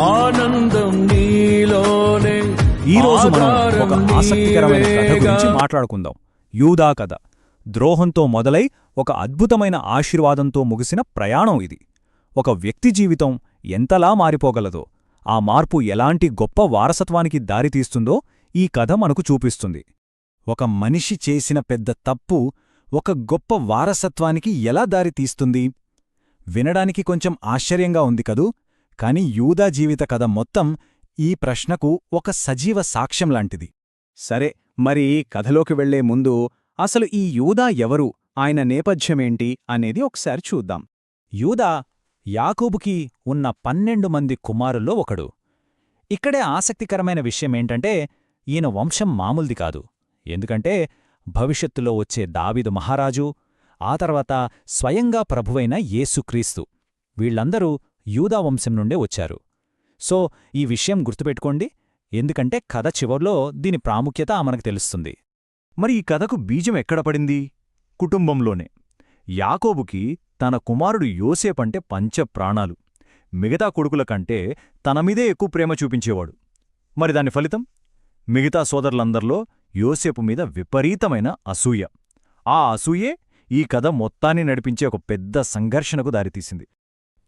ఆనందం నీలోనే. ఈరోజు మనం ఒక ఆసక్తికరమైన కథ గురించి మాట్లాడుకుందాం. యూదా కథ. ద్రోహంతో మొదలై ఒక అద్భుతమైన ఆశీర్వాదంతో ముగిసిన ప్రయాణం ఇది. ఒక వ్యక్తి జీవితం ఎంతలా మారిపోగలదో, ఆ మార్పు ఎలాంటి గొప్ప వారసత్వానికి దారితీస్తుందో ఈ కథ మనకు చూపిస్తుంది. ఒక మనిషి చేసిన పెద్ద తప్పు ఒక గొప్ప వారసత్వానికి ఎలా దారితీస్తుంది? వినడానికి కొంచెం ఆశ్చర్యంగా ఉంది కదూ, కాని యూదా జీవిత కథ మొత్తం ఈ ప్రశ్నకు ఒక సజీవ సాక్ష్యం లాంటిది. సరే, మరి కథలోకి వెళ్లే ముందు అసలు ఈ యూదా ఎవరు, ఆయన నేపథ్యమేంటి అనేది ఒకసారి చూద్దాం. యూదా యాకోబుకి ఉన్న 12 మంది కుమారుల్లో ఒకడు. ఇక్కడే ఆసక్తికరమైన విషయమేంటంటే ఈయన వంశం మామూలుది కాదు. ఎందుకంటే భవిష్యత్తులో వచ్చే దావీదు మహారాజు, ఆ తర్వాత స్వయంగా ప్రభువైన యేసుక్రీస్తు, వీళ్లందరూ యూదా వంశం నుండే వచ్చారు. సో ఈ విషయం గుర్తుపెట్టుకోండి, ఎందుకంటే కథ చివర్లో దీని ప్రాముఖ్యత మనకు తెలుస్తుంది. మరి ఈ కథకు బీజం ఎక్కడ పడింది? కుటుంబంలోనే. యాకోబుకి తన కుమారుడు యోసేపంటే పంచప్రాణాలు. మిగతా కొడుకుల కంటే తనమీదే ఎక్కువ ప్రేమ చూపించేవాడు. మరి దాని ఫలితం? మిగతా సోదరులందర్లో యోసేపు మీద విపరీతమైన అసూయ. ఆ అసూయే ఈ కథ మొత్తాన్ని నడిపించే ఒక పెద్ద సంఘర్షణకు దారితీసింది.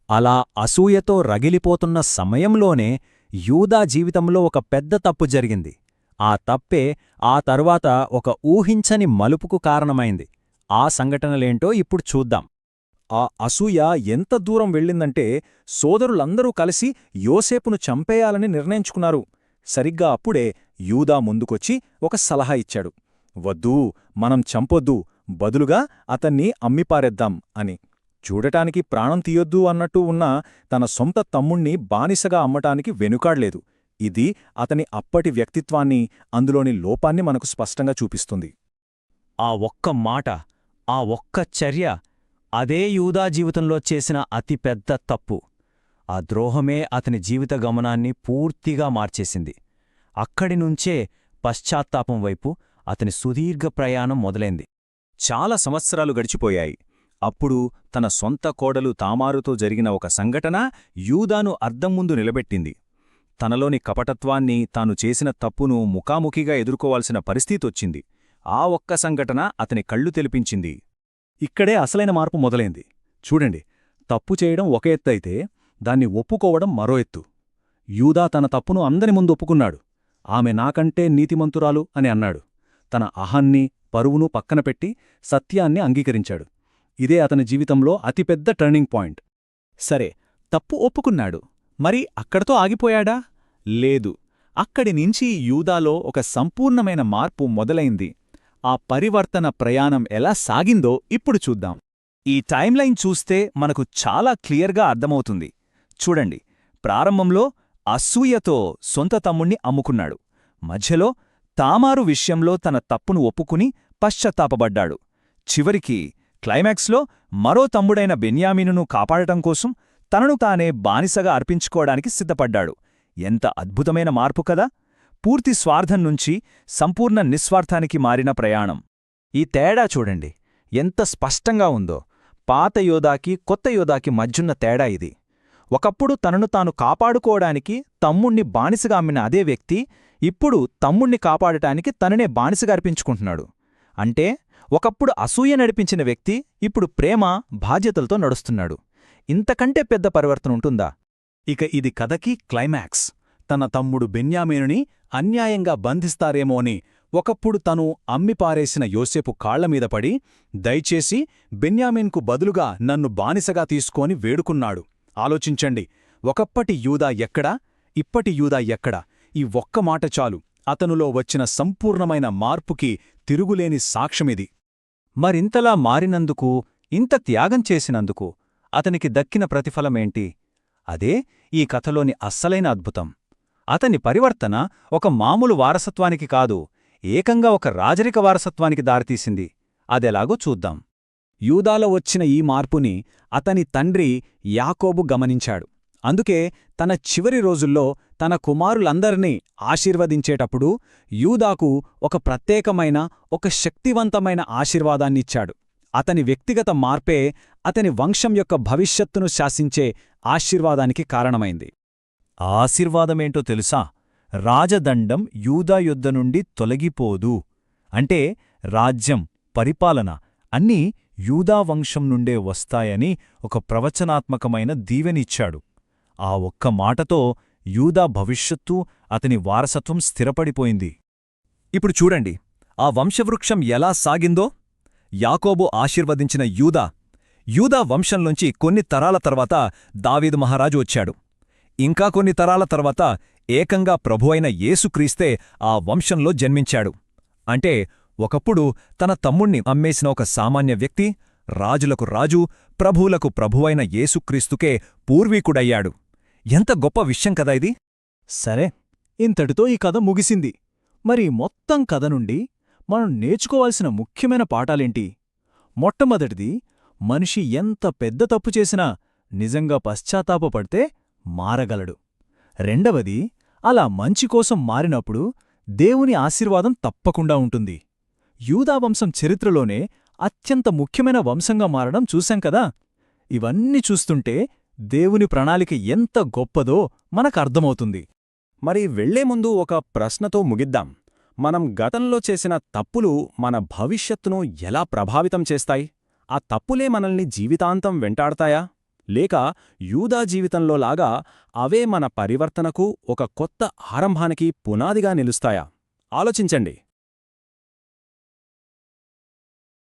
అలా అసూయతో రగిలిపోతున్న సమయంలోనే యూదా జీవితంలో ఒక పెద్ద తప్పు జరిగింది. ఆ తప్పే ఆ తరువాత ఒక ఊహించని మలుపుకు కారణమైంది. ఆ సంఘటనలేంటో ఇప్పుడు చూద్దాం. ఆ అసూయ ఎంత దూరం వెళ్ళిందంటే సోదరులందరూ కలిసి యోసేపును చంపేయాలని నిర్ణయించుకున్నారు. సరిగ్గా అప్పుడే యూదా ముందుకొచ్చి ఒక సలహా ఇచ్చాడు. వద్దూ, మనం చంపొద్దు, బదులుగా అతన్ని అమ్మిపారేద్దాం అని. చూడటానికి ప్రాణం తీయొద్దు అన్నట్టు ఉన్న తన సొంత తమ్ముణ్ణి బానిసగా అమ్మటానికి వెనుకాడ్లేదు. ఇది అతని అప్పటి వ్యక్తిత్వాన్ని, అందులోని లోపాన్ని మనకు స్పష్టంగా చూపిస్తుంది. ఆ ఒక్క మాట, ఆ ఒక్క చర్య, అదే యూదా జీవితంలో చేసిన అతిపెద్ద తప్పు. ఆ ద్రోహమే అతని జీవిత గమనాన్ని పూర్తిగా మార్చేసింది. అక్కడినుంచే పశ్చాత్తాపం వైపు అతని సుదీర్ఘ ప్రయాణం మొదలైంది. చాలా సంవత్సరాలు గడిచిపోయాయి. అప్పుడు తన సొంత కోడలు తామారుతో జరిగిన ఒక సంఘటన యూదాను అద్దం ముందు నిలబెట్టింది. తనలోని కపటత్వాన్ని, తాను చేసిన తప్పును ముఖాముఖిగా ఎదుర్కోవాల్సిన పరిస్థితొచ్చింది. ఆ ఒక్క సంఘటన అతని కళ్ళు తెరిపించింది. ఇక్కడే అసలైన మార్పు మొదలైంది. చూడండి, తప్పు చేయడం ఒక ఎత్తైతే దాన్ని ఒప్పుకోవడం మరో ఎత్తు. యూదా తన తప్పును అందరి ముందు ఒప్పుకున్నాడు. ఆమె నాకంటే నీతిమంతురాలు అని అన్నాడు. తన అహాన్ని, పరువును పక్కనపెట్టి సత్యాన్ని అంగీకరించాడు. ఇదే అతని జీవితంలో అతిపెద్ద టర్నింగ్ పాయింట్. సరే, తప్పు ఒప్పుకున్నాడు. మరి అక్కడితో ఆగిపోయాడా? లేదు. అక్కడినుంచి యూదాలో ఒక సంపూర్ణమైన మార్పు మొదలైంది. ఆ పరివర్తన ప్రయాణం ఎలా సాగిందో ఇప్పుడు చూద్దాం. ఈ టైమ్లైన్ చూస్తే మనకు చాలా క్లియర్గా అర్థమవుతుంది. చూడండి, ప్రారంభంలో అసూయతో సొంత తమ్ముణ్ణి అమ్ముకున్నాడు. మధ్యలో తామారు విషయంలో తన తప్పును ఒప్పుకుని పశ్చాత్తాపబడ్డాడు. చివరికి క్లైమాక్స్లో మరో తమ్ముడైన బెన్యామీనును కాపాడటం కోసం తనను తానే బానిసగా అర్పించుకోవడానికి సిద్ధపడ్డాడు. ఎంత అద్భుతమైన మార్పు కదా! పూర్తి స్వార్థం నుంచి సంపూర్ణ నిస్వార్థానికి మారిన ప్రయాణం. ఈ తేడా చూడండి, ఎంత స్పష్టంగా ఉందో. పాత యోధాకి, కొత్త యోధాకి మధ్యున్న తేడా ఇది. ఒకప్పుడు తనను తాను కాపాడుకోవడానికి తమ్ముణ్ణి బానిసగా అమ్మిన అదే వ్యక్తి ఇప్పుడు తమ్ముణ్ణి కాపాడటానికి తననే బానిసగా అర్పించుకుంటున్నాడు. అంటే ఒకప్పుడు అసూయ నడిపించిన వ్యక్తి ఇప్పుడు ప్రేమ, బాధ్యతలతో నడుస్తున్నాడు. ఇంతకంటే పెద్ద పరివర్తన ఉంటుందా? ఇక ఇది కథకి క్లైమాక్స్. తన తమ్ముడు బెన్యామీనుని అన్యాయంగా బంధిస్తారేమోని ఒకప్పుడు తను అమ్మిపారేసిన యోసేపు కాళ్లమీద పడి, దయచేసి బెన్యామీన్కు బదులుగా నన్ను బానిసగా తీసుకొని వేడుకున్నాడు. ఆలోచించండి, ఒకప్పటి యూదా ఎక్కడా, ఇప్పటి యూదా ఎక్కడా? ఈ ఒక్క మాట చాలు అతనులో వచ్చిన సంపూర్ణమైన మార్పుకి తిరుగులేని సాక్ష్యమిది. మరింతలా మారినందుకు, ఇంత త్యాగం చేసినందుకు అతనికి దక్కిన ప్రతిఫలమేంటి? అదే ఈ కథలోని అస్సలైన అద్భుతం. అతని పరివర్తన ఒక మామూలు వారసత్వానికి కాదు, ఏకంగా ఒక రాజరిక వారసత్వానికి దారితీసింది. అదెలాగో చూద్దాం. యూదాలో వచ్చిన ఈ మార్పుని అతని తండ్రి యాకోబు గమనించాడు. అందుకే తన చివరి రోజుల్లో తన కుమారులందరినీ ఆశీర్వదించేటప్పుడు యూదాకు ఒక ప్రత్యేకమైన, ఒక శక్తివంతమైన ఆశీర్వాదాన్నిచ్చాడు. అతని వ్యక్తిగత మార్పే అతని వంశం యొక్క భవిష్యత్తును శాసించే ఆశీర్వాదానికి కారణమైంది. ఆ ఆశీర్వాదమేంటో తెలుసా? రాజదండం యూదా యొద్ద నుండి తొలగిపోదు. అంటే రాజ్యం, పరిపాలన అన్నీ యూదా వంశం నుండే వస్తాయని ఒక ప్రవచనాత్మకమైన దీవెనిచ్చాడు. ఆ ఒక్క మాటతో యూదా భవిష్యత్తు, అతని వారసత్వం స్థిరపడిపోయింది. ఇప్పుడు చూడండి, ఆ వంశవృక్షం ఎలా సాగిందో. యాకోబు ఆశీర్వదించిన యూదా వంశంలోంచి కొన్ని తరాల తర్వాత దావీదు మహారాజు వచ్చాడు. ఇంకా కొన్ని తరాల తర్వాత ఏకంగా ప్రభువైన యేసుక్రీస్తే ఆ వంశంలో జన్మించాడు. అంటే ఒకప్పుడు తన తమ్ముణ్ణి అమ్మేసిన ఒక సామాన్య వ్యక్తి రాజులకు రాజు, ప్రభువులకు ప్రభువైన యేసుక్రీస్తుకే పూర్వీకుడయ్యాడు. ఎంత గొప్ప విషయం కదా ఇది! సరే, ఇంతటితో ఈ కథ ముగిసింది. మరి మొత్తం కథ నుండి మనం నేర్చుకోవాల్సిన ముఖ్యమైన పాఠాలేంటి? మొట్టమొదటిది, మనిషి ఎంత పెద్ద తప్పు చేసినా నిజంగా పశ్చాత్తాపపడితే మారగలడు. రెండవది, అలా మంచి కోసం మారినప్పుడు దేవుని ఆశీర్వాదం తప్పకుండా ఉంటుంది. యూదావంశం చరిత్రలోనే అత్యంత ముఖ్యమైన వంశంగా మారడం చూశాం కదా. ఇవన్నీ చూస్తుంటే దేవుని ప్రణాళిక ఎంత గొప్పదో మనకర్థమవుతుంది. మరి వెళ్లే ముందు ఒక ప్రశ్నతో ముగిద్దాం. మనం గతంలో చేసిన తప్పులు మన భవిష్యత్తును ఎలా ప్రభావితం చేస్తాయి? ఆ తప్పులే మనల్ని జీవితాంతం వెంటాడతాయా? లేక యూదా జీవితంలోలాగా అవే మన పరివర్తనకు, ఒక కొత్త ఆరంభానికి పునాదిగా నిలుస్తాయా? ఆలోచించండి.